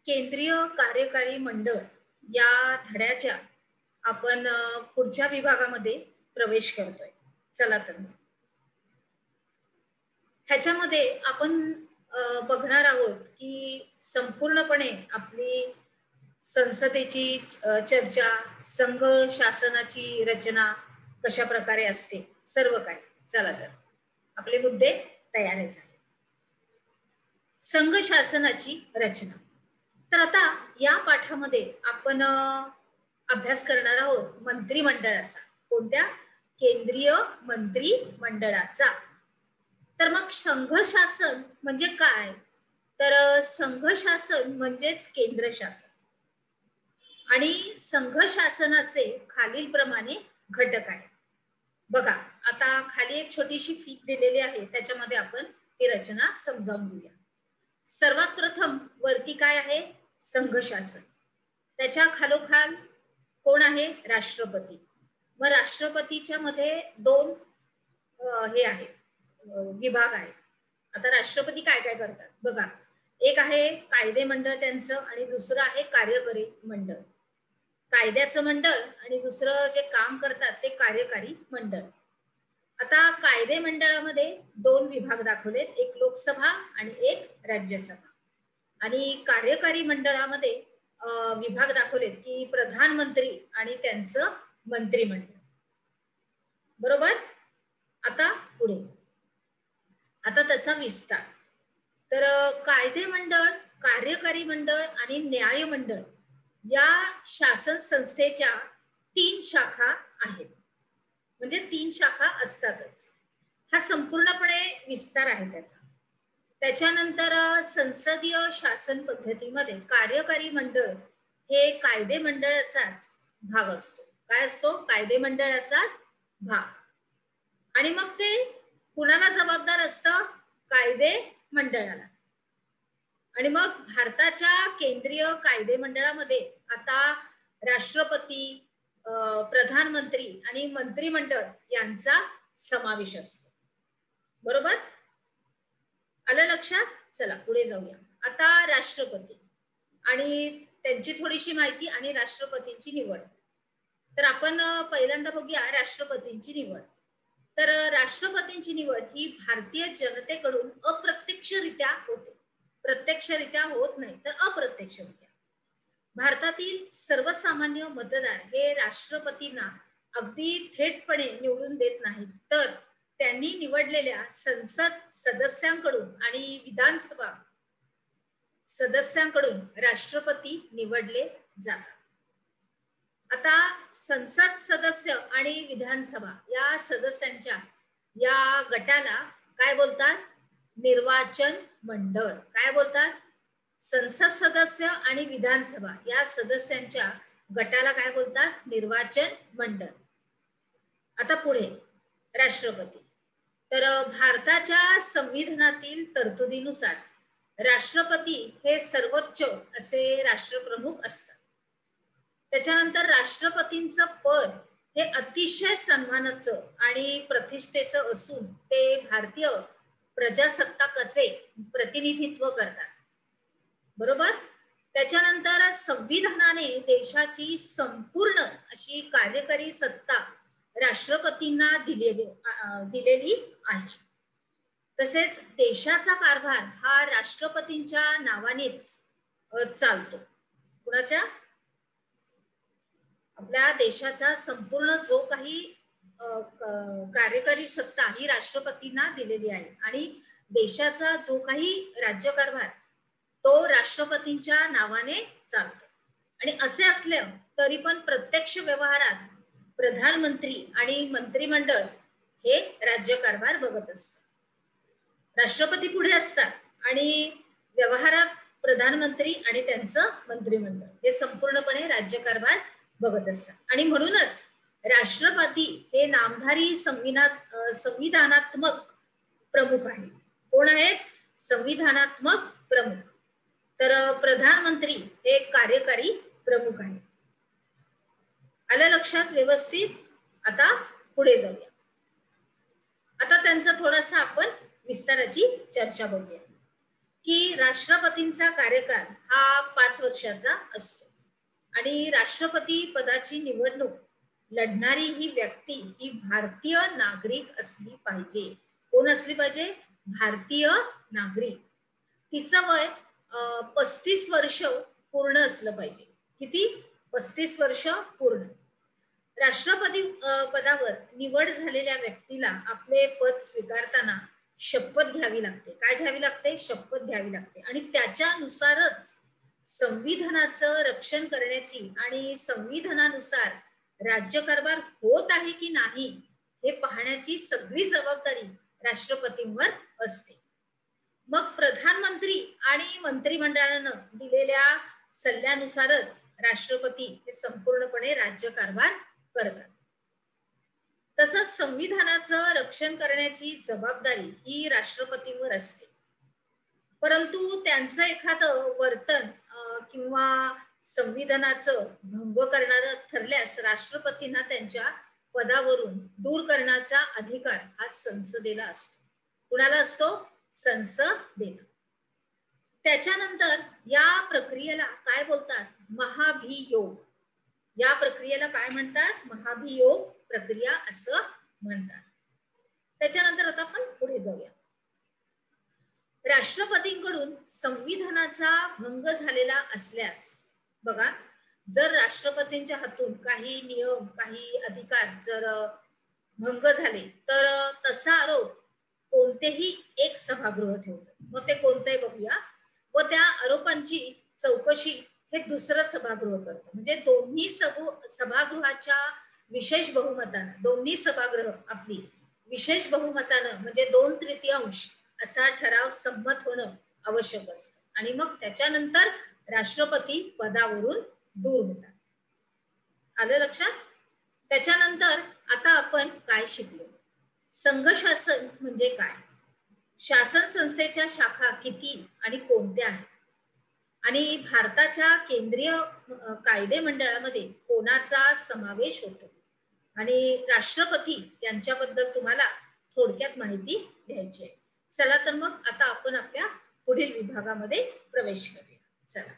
केंद्रीय कार्यकारी मंडळ या धड्याच्या आपण पुढच्या विभागामध्ये प्रवेश करतोय. चला तर ह्याच्यामध्ये आपण बघणार आहोत की संपूर्णपणे आपली संसदेची चर्चा, संघ शासनाची रचना कशा प्रकारे असते, सर्व काही. चला तर आपले मुद्दे तयार झाले. संघ शासनाची रचना. तर आता या पाठामध्ये आपण अभ्यास करणार आहोत मंत्रिमंडळाचा. कोणत्या? केंद्रीय मंत्रिमंडळाचा. तर मग संघ शासन म्हणजे काय? तर संघ शासन म्हणजेच केंद्र शासन आणि संघ शासनाचे खालील प्रमाणे घटक आहेत. बघा, आता खाली एक छोटीशी फीत दिलेली आहे, त्याच्यामध्ये आपण ती रचना समजावून घेऊया. सर्वात प्रथम वरती काय आहे? संघ शासन. त्याच्या खालोखाल कोण आहे? राष्ट्रपती. मग राष्ट्रपतीच्या मध्ये दोन हे आहेत, विभाग आहेत. आता राष्ट्रपती काय काय करतात बघा. एक आहे कायदे मंडळ त्यांचं आणि दुसरं आहे कार्यकारी मंडळ. कायद्याचं मंडळ आणि दुसरं जे काम करतात ते कार्यकारी मंडळ. आता कायदे मंडळामध्ये दोन विभाग दाखवलेत, एक लोकसभा आणि एक राज्यसभा. आणि कार्यकारी मंडळामध्ये विभाग दाखवलेत की प्रधानमंत्री आणि त्यांचं मंत्रिमंडळ. बरोबर. आता पुढे, आता त्याचा विस्तार. तर कायदे मंडळ, कार्यकारी मंडळ आणि न्याय मंडळ या शासन संस्थेच्या 3 शाखा आहेत. म्हणजे 3 शाखा असतातच. हा संपूर्णपणे विस्तार आहे त्याचा. त्याच्यानंतर संसदीय शासन पद्धतीमध्ये कार्यकारी मंडळ हे कायदे मंडळाचाच भाग असतो. काय असतो? कायदे मंडळाचाच भाग. आणि मग ते कुणाला जबाबदार असतं? कायदे मंडळाला. आणि मग भारताच्या केंद्रीय कायदे मंडळामध्ये आता राष्ट्रपती, प्रधानमंत्री आणि मंत्रिमंडळ यांचा समावेश असतो. बरोबर. आलं लक्षात? चला पुढे जाऊया. आता राष्ट्रपती आणि त्यांची थोडीशी माहिती आणि राष्ट्रपतींची निवड. तर आपण पहिल्यांदा बघूया राष्ट्रपतींची निवड. तर राष्ट्रपतींची निवड ही भारतीय जनतेकडून अप्रत्यक्षरित्या होते. प्रत्यक्षरित्या होत नाही, तर अप्रत्यक्षरित्या. भारतातील सर्वसामान्य मतदार हे राष्ट्रपतींना अगदी थेटपणे निवडून देत नाहीत, तर त्यांनी निवडलेल्या संसद सदस्यांकडून आणि विधानसभा सदस्यांकडून राष्ट्रपती निवडले जातात. आता संसद सदस्य आणि विधानसभा या सदस्यांच्या या गटाला काय बोलतात? निर्वाचन मंडळ. काय बोलतात? संसद सदस्य आणि विधानसभा या सदस्यांच्या गटाला काय बोलतात? निर्वाचन मंडळ. आता पुढे राष्ट्रपती. तर भारताच्या संविधानातील तरतुदीनुसार राष्ट्रपती हे सर्वोच्च असे राष्ट्रप्रमुख असतात. त्याच्यानंतर राष्ट्रपतींचं पद हे अतिशय सन्मानाचं आणि प्रतिष्ठेचं असून ते भारतीय प्रजासत्ताकाचे प्रतिनिधित्व करतात. बरोबर. त्याच्यानंतर संविधानाने देशाची संपूर्ण अशी कार्यकारी सत्ता राष्ट्रपतींना दिलेली आहे. तसेच देशाचा कारभार हा राष्ट्रपतींच्या नावानेच चालतो. कुणाच्या? आपल्या देशाचा संपूर्ण जो काही कार्यकारी सत्ता ही राष्ट्रपतींना दिलेली आहे आणि देशाचा जो काही राज्यकारभार तो राष्ट्रपतींच्या नावाने चालतो. आणि असे असले तरी पण प्रत्यक्ष व्यवहारात प्रधानमंत्री आणि मंत्रिमंडळ हे राज्यकारभार बघत असतात. राष्ट्रपती पुढे असतात आणि व्यवहारात प्रधानमंत्री आणि त्यांचं मंत्रिमंडळ हे संपूर्णपणे राज्यकारभार बघत असतात. आणि म्हणूनच राष्ट्रपती हे नामधारी संविधानात्मक प्रमुख आहेत. कोण आहेत? संविधानात्मक प्रमुख. तर प्रधानमंत्री हे कार्यकारी प्रमुख आहेत. आलं लक्षात व्यवस्थित? आता पुढे जाऊया. आता त्यांचा थोडासा आपण विस्ताराची चर्चा बघूया. की राष्ट्रपतींचा कार्यकाळ हा 5 वर्षाचा असतो आणि राष्ट्रपती पदाची निवडणूक लढणारी ही व्यक्ती ही भारतीय नागरिक असली पाहिजे. कोण असली पाहिजे? भारतीय नागरिक. तिचं वय 35 वर्ष पूर्ण असलं पाहिजे. किती? 35 वर्ष पूर्ण. राष्ट्रपती पदावर निवड झालेल्या व्यक्तीला आपले पद स्वीकारताना शपथ घ्यावी लागते. काय घ्यावी लागते? शपथ घ्यावी लागते आणि त्याच्यानुसारच संविधानाचं रक्षण करण्याची आणि संविधानानुसार राज्यकारभार होत आहे की नाही हे पाहण्याची सगळी जबाबदारी राष्ट्रपतींवर असते. मग प्रधानमंत्री आणि मंत्रिमंडळानं दिलेल्या सल्ल्यानुसारच राष्ट्रपती हे संपूर्णपणे राज्यकारभार करतात. तसंच संविधानाचं रक्षण करण्याची जबाबदारी ही राष्ट्रपतींवर असते. परंतु त्यांचं एखादं वर्तन किंवा संविधानाचं भंग करणारं ठरल्यास राष्ट्रपतींना त्यांच्या पदावरून दूर करण्याचा अधिकार हा संसदेला असतो. कुणाला असतो? संसदेला. त्याच्यानंतर या प्रक्रियेला काय बोलतात? महाभियोग. या प्रक्रियेला काय म्हणतात? महाभियोग प्रक्रिया असं म्हणतात. त्याच्यानंतर आता आपण पुढे जाऊया. राष्ट्रपतींकडून संविधानाचा भंग झालेला असल्यास बघा, जर राष्ट्रपतींच्या हातून काही नियम काही अधिकार जर भंग झाले तर तसा आरोप कोणतेही एक सभागृह ठेवतं. मग ते कोणते बघूया. व त्या आरोपांची चौकशी हे दुसरं सभागृह करतं. म्हणजे दोन्ही सभागृहाच्या विशेष बहुमतानं, दोन्ही सभागृह आपली विशेष बहुमतानं म्हणजे 2/3 असा ठराव संमत होणं आवश्यक असतं आणि मग त्याच्यानंतर राष्ट्रपती पदावरून दूर होतात. आलं लक्षात? त्याच्यानंतर आता आपण काय शिकलो? संघ शासन म्हणजे काय? शासन संस्थेच्या शाखा किती आणि कोणत्या आहेत? आणि भारताच्या केंद्रीय कायदे मंडळामध्ये कोणाचा समावेश होतो? आणि राष्ट्रपती यांच्याबद्दल तुम्हाला थोडक्यात माहिती द्यायची आहे. चला तर मग आता आपण आपल्या पुढील विभागामध्ये प्रवेश करूया. चला.